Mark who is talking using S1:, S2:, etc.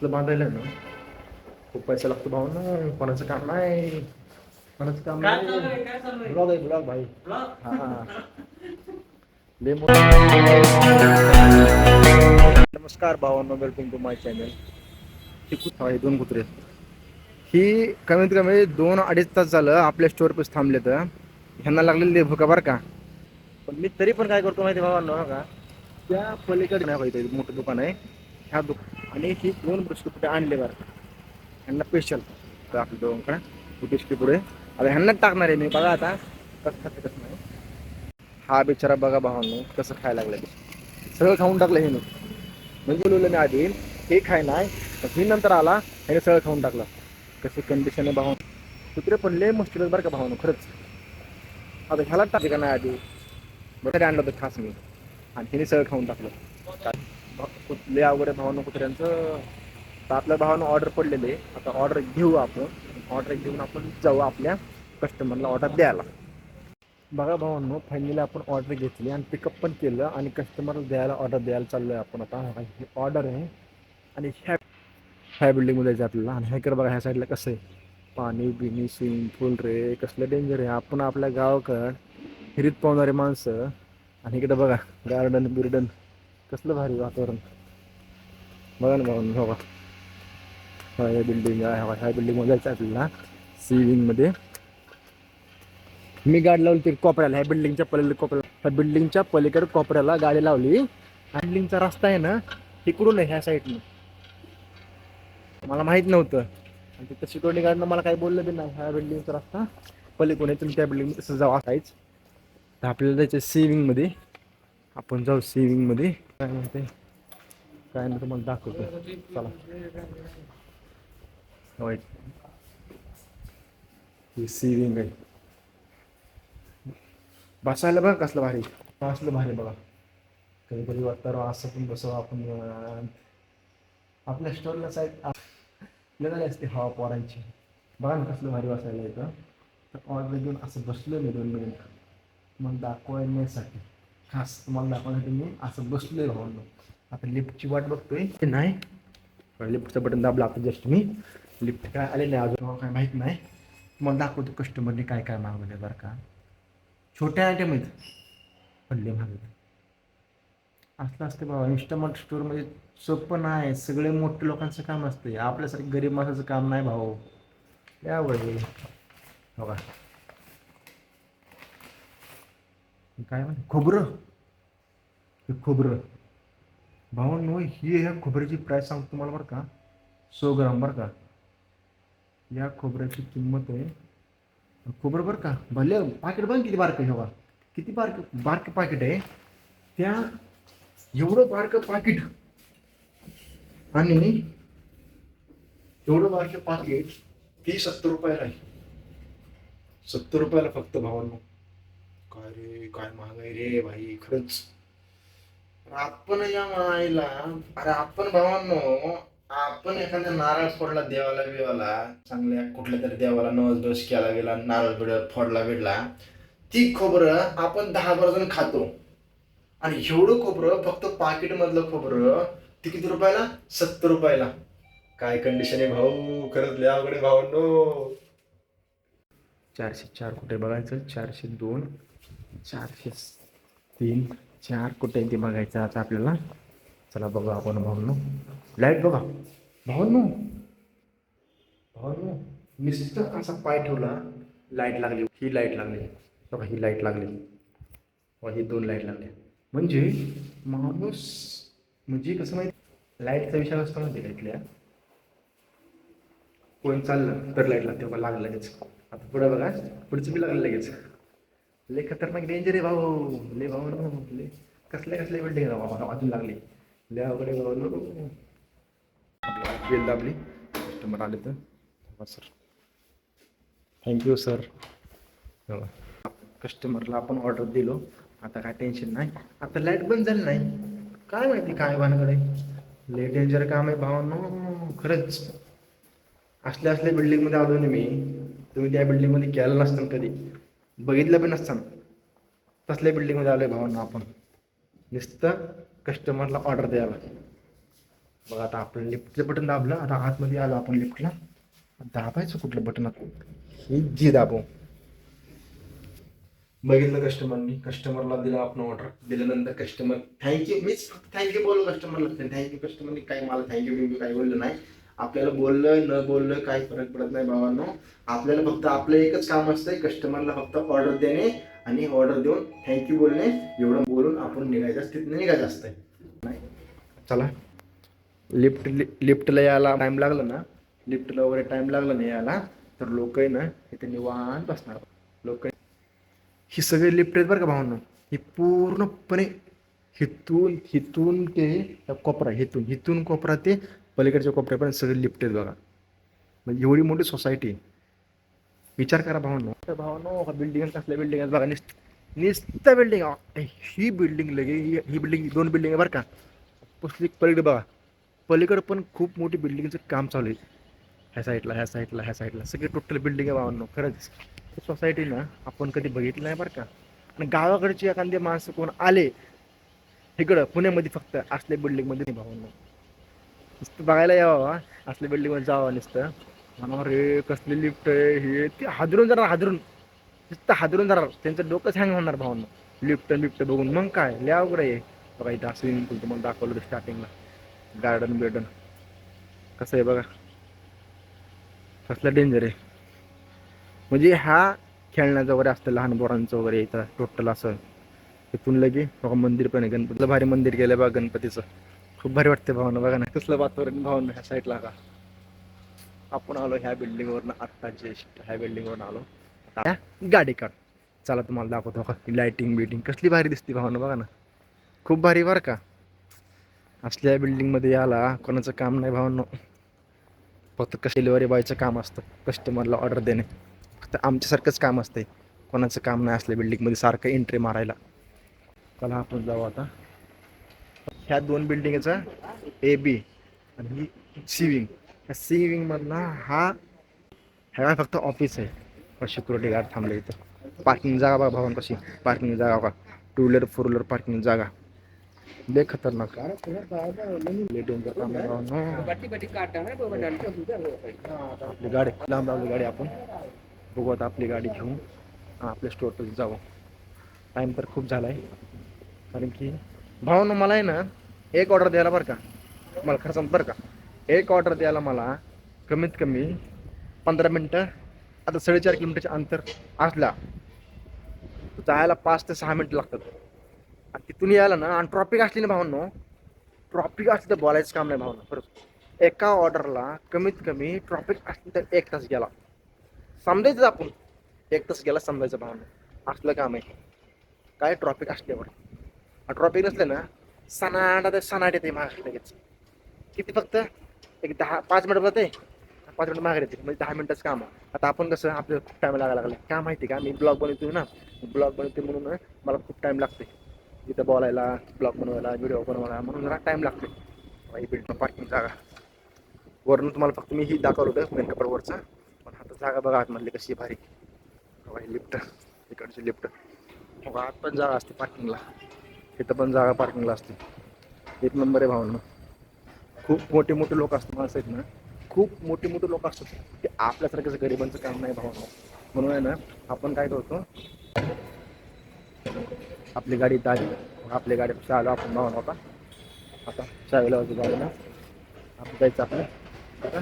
S1: असलं बांधायला ना खूप पैसा लागतो भाऊ ना. कोणाचं काम नाही, कोणाचं काम नाही. ब्लॉग आहे ब्लॉग भाई. हा नमस्कार भावांनो, वेलकम टू माय चॅनल. ही आहे 2 कुत्रे. ही कमीत कमी 2-2.5 तास झालं आपल्या स्टोअर पेस थांबले. तर ह्यांना लागलेली भुका बरं का. पण मी तरी पण काय करतो माहिती भावांनो का, त्या पलीकडे नाही पाहिजे मोठं दुकान आहे ह्या आणि ही 2 बिस्किट आणले बरं ह्यांना स्पेशल. तर आपल्या दोघांकडे बिस्किट पुढे आता ह्यांनाच टाकणार आहे मी. बघा आता कसं खाते कसं नाही. हा बिचारा बघा भावांनो कसं खायला लागलं. सगळं खाऊन टाकलं हे. म्हणजे बोलवलं मी आधी हे खाय नाही, ही नंतर आला ह्याने सगळं खाऊन टाकलं. कशी कंडिशन आहे भाऊ. कुत्रे पण लय मुश्किल बरं का भावांनो खरंच. आता ह्याला टाकले का नाही आधी बरं आणलं होतं खास मी आणि हिने सगळं खाऊन टाकलं. कुठले अवघड आहे भावांनो कुत्र्यांचं. तर आपल्या भावानं ऑर्डर पडलेले आहे. आता ऑर्डर घेऊ आपण. ऑर्डर घेऊन आपण जाऊ आपल्या कस्टमरला ऑर्डर द्यायला. बघा भावांनो फायनली आपण ऑर्डर घेतली आणि पिकअप पण केलं आणि कस्टमरला द्यायला ऑर्डर द्यायला चाललोय आपण. आता ही ऑर्डर आहे आणि ह्या बिल्डिंगमध्ये जायचं आपल्याला. आणि हॅकर बघा ह्या साईडला कसं आहे पाणी बिनी स्विमिंग पूल रे कसलं डेंजर आहे. आपण आपल्या गावाकडं हिरीत पावणारे माणसं आणि इकडे बघा गार्डन बिर्डन कसलं भारी वातावरण. बघा ना भावांनो बघा ह्या बिल्डिंग ह्या बिल्डिंगमध्ये जायचं आपल्याला स्विमिंगमध्ये. मी गाडी लावली तरी कोपऱ्याला ह्या बिल्डिंगच्या पलीकडे कोपऱ्याला. ह्या बिल्डिंगच्या पलीकडे कोपऱ्याला गाडी लावली. बिल्डिंगचा रस्ता आहे ना तिकडून आहे ह्या साईडनं. मला माहित नव्हतं आणि तिथं सिक्युरिटी गार्डनं मला काही बोललं बी नाही. ह्या बिल्डिंगचा रस्ता पलीकडून आहे तुम्ही त्या बिल्डिंगमध्ये तसं जाऊ असायच. तर आपल्याला जायचं स्विमिंगमध्ये. आपण जाऊ स्विमिंगमध्ये. काय म्हणते काय नाही तुम्हाला दाखवतो चला. वाईट हे स्विमिंग आहे. बसायला बघा कसलं भारी. असलं भारी बघा. कधीतरी वाटतं असं पण बसावं आपण. आपल्या स्टोरला साईड झाली असते हवा पोरांची. बघा ना कसलं भारी बसायला येतं. तर ऑर्डर घेऊन असं बसलो मी 2 मिनिट तुम्हाला दाखवण्यासाठी. खास तुम्हाला दाखवण्यासाठी मी असं बसलोय भावनो. आता लिफ्टची वाट बघतोय ते नाही. लिफ्टचं बटन दाबलं आता जस्ट मी. लिफ्ट काय आले नाही अजून काय माहीत नाही. तुम्हाला दाखवतो कस्टमरने काय काय मागवलं बरं का. छोट्या आयटम आहेत पडले मागवले. असलं असते बाबा इंस्टामार्ट स्टोअरमध्ये. सोपं नाही. सगळे मोठे लोकांचं काम असते. आपल्यासारखं गरीब माणसाचं काम नाही भाऊ. या वय बघा काय म्हणते खोबरं. हे खोबरं भावांनो ही ह्या खोबऱ्याची प्राईस सांगतो तुम्हाला बरं का. 100 ग्राम बरं का. या खोबऱ्याची किंमत आहे. खोबरं बरं का भले पाकिट बघ किती बारकं आहे. बघा किती बारकं पाकिट आहे. त्या एवढं बारकं पाकिट आणि एवढं बारकं पाकिट ती 70 रुपयाला आहे. 70 रुपयाला फक्त भावांनो. काय रे काय महागाई रे भाई खरंच. आपण या मायला अरे आपण भावांनो आपण एखाद्या नारळ फोडला देवाला बिवाला चांगल्या कुठल्या तरी देवाला नवस बिवस केला गेला नारळ बिड फोडला बिडला ती खोबरं आपण 10-12 जण खातो. आणि एवढं खोबरं फक्त पाकिट मधलं खोबरं ती किती रुपयाला 70 रुपयाला. काय कंडिशन आहे भाऊ खरंच लय अवघड आहे भावांनो. 404 कुठे बघायचं 402 403 4 कुठे ते बघायचं आता आपल्याला. चला बघू आपण भावांनो. लाईट बघा भावांनो. भावांनो नुसतं असा पाय ठेवला लाईट लागली. ही लाईट लागली बघा. ही लाईट लागली व ही 2 लाईट लागल्या. म्हणजे माणूस म्हणजे कसं माहिती लाईटचा विषय असतो ना इथल्या. कोण चाललं तर लाईट लागते बघा लागलं लगेच. आता पुढं बघा पुढचं बी लागलं लगेच. लय खतरनाक डेंजर आहे भाऊ. लय भाऊ लय कसल्या बिल्डिंग आहे बाबा अजून लागली. लय अवघड आहे भाऊ. बेल दाबली कस्टमर आले तर सर थँक्यू सर. कस्टमरला आपण ऑर्डर दिलो. आता काय टेन्शन नाही. आता लाईट बंद झाली नाही. काय माहिती काय भानगडे. लय डेंजर काम आहे भावांनो खरंच. असल्या बिल्डिंगमध्ये आलो ना मी. तुम्ही त्या बिल्डिंगमध्ये गेला नसताना कधी बघितलं पण नसताना. तसल्या बिल्डिंगमध्ये आलोय भावांनो आपण नुसतं कस्टमरला ऑर्डर द्यायला. बघा आता आपण लिफ्टचं बटन दाबलं, आता आतमध्ये आलो आपण लिफ्टला. दाबायचं कुठलं बटन आता, हे जी दाबू. बघितलं कस्टमरनी, कस्टमरला दिलं आपण ऑर्डर, दिल्यानंतर कस्टमर थँक्यू, मीच फक्त थँक्यू बोललो कस्टमरला. थँक्यू कस्टमरनी काही मला थँक्यू बिंक्यू काही बोललं नाही. आपल्याला बोललं न बोललं काही फरक पडत नाही भावांनो. आपल्याला फक्त आपलं एकच काम असतंय, कस्टमरला फक्त ऑर्डर देणे आणि ऑर्डर देऊन थँक्यू बोलणे. एवढं बोलून आपण निघायचं, तिथनं निघायचं असतंय. नाही चला, लिफ्टला यायला टाइम लागला ना, लिफ्टला वगैरे टाइम लागला ना यायला, तर लोक आहे ना इथे निवांत बसणार. लोक ही सगळी लिफ्ट आहेत बरं का भावांनो. ही पूर्णपणे हिथून हिथून ते कोपरा, हिथून कोपरा ते पलीकडच्या कोपऱ्यापर्यंत सगळे लिफ्ट आहेत बघा. म्हणजे एवढी मोठी सोसायटी. विचार करा भावांनो. भावांनो हा बिल्डिंग कसल्या बिल्डिंग आहेत बघा, नुसतं बिल्डिंग. ही बिल्डिंग लगे, ही बिल्डिंग 2 बिल्डिंग आहे बरं का. पलीकडे बघा, पलीकडे पण खूप मोठी बिल्डिंगचं काम चालू आहे. ह्या साईडला सगळे टोटल बिल्डिंग आहे भावांनो. खरंच सोसायटी ना आपण कधी बघितलं नाही बरं का. आणि गावाकडची एखादी माणसं कोण आले इकडं पुण्यामध्ये फक्त असल्या बिल्डिंगमध्ये नाही भावांनो. नुसतं बघायला यावं, असल्या बिल्डिंगमध्ये जावं नुसतं. म्हणा रे कसली लिफ्ट आहे हे, ते हादरून नुसतं हादरून जाणार. त्यांचं डोकंच हँग होणार भावांनो, लिफ्ट बघून. मग काय लय अवघड आहे. बघा इथं स्विमिंग पूल तुम्हाला दाखवलं स्टार्टिंगला, गार्डन कसं आहे बघा, कसलं डेंजर आहे. म्हणजे हा खेळण्याचं वगैरे असतं लहान पोरांचं वगैरे इथं टोटल असं. तिथून लगे बघा मंदिर पण आहे, गणपतीचं भारी मंदिर गेलं बघा गणपतीचं. खूप भारी वाटते भावना. बघा ना कसलं वातावरण भावना ह्या साईडला. का आपण आलो ह्या बिल्डिंगवरनं, आत्ता जस्ट ह्या बिल्डिंगवरून आलो. आता गाडी काढ, चला तुम्हाला दाखवतो बघा. लाईटिंग बिल्डिंग कसली भारी दिसते भावना, बघा ना खूप भारी बरं का. असल्या बिल्डिंगमध्ये याला कोणाचं काम नाही भावांनो. फक्त डिलिव्हरी बॉयचं काम असतं, कस्टमरला ऑर्डर देणे. फक्त आमच्यासारखंच काम असतंय, कोणाचं काम नाही असलं बिल्डिंगमध्ये सारखं एंट्री मारायला. चला आपण जाऊ आता ह्या 2 बिल्डिंगचा ए बी आणि सी विंग. ह्या सी विंगमधला ह्या फक्त ऑफिस आहे. सिक्युरिटी गार्ड थांबले इथं. पार्किंग जागा बघा भावान कशी, पार्किंग जागा बघा. 2 व्हीलर 4 व्हीलर पार्किंग जागा लय खतरनाक. लय डेंजर काम आहे भावांनो. आपली गाडी लांब लावली गाडी आपण. बघू आता आपली गाडी घेऊन आपल्या स्टोअरपर्यंत जाऊ. टाईम तर खूप झाला आहे. कारण की भावांनो मला आहे ना एक ऑर्डर द्यायला बरं का, मला खरं सांग बरं का, एक ऑर्डर द्यायला मला कमीत कमी 15 मिनटं. आता 4.5 किलोमीटरचे अंतर असला जायला 5 ते 6 मिनटं लागतात. आणि तिथून यायला ना, आणि ट्रॉफिक असली ना भावांनो, ट्रॉफिक असली तर बोलायचं काम नाही भावांनो. खरंच एका ऑर्डरला कमीत कमी ट्रॉफिक असली तर 1 तास गेला समजायचं. आपण 1 तास गेला समजायचं भावांनो. असलं काम आहे काय ट्रॉफिक असल्यावर. ट्रॉफिक नसलं ना सनाट येते मागे लगेच. किती फक्त एक 5 मिनिट जाते, 5 मिनिट मागे येते, म्हणजे 10 मिनिटाचं काम आहे. आता आपण कसं आपल्याला खूप टाईम लागायला लागला काय माहिती का, मी ब्लॉग बनवतोय ना, ब्लॉग बनवते म्हणून मला खूप टाईम लागते इथं बोलायला, ब्लॉग बनवायला, व्हिडिओ बनवायला, म्हणून जरा टाईम लागते. ही बिल्डिंग पार्किंग जागा वरून तुम्हाला फक्त मी ही दाखवलं होतं मेन कपडवरचं. पण आता जागा बघा आतमधली कशी भारी. लिफ्ट, इकडची लिफ्ट बघा, आत पण जागा असते पार्किंगला, इथं पण जागा पार्किंगला असते. 1 नंबर आहे भावना. खूप मोठे मोठे लोक असतात माणसं आहेत ना, खूप मोठे मोठे लोक असतात ते आपल्यासारखंच गरिबांचं काम नाही भावना. म्हणून आहे ना आपण काय करतो, आपली गाडी इथं आली, आपली गाडी आलो आपण भावना. आता चावीला होती गाडीला, आपण जायचं आपलं आता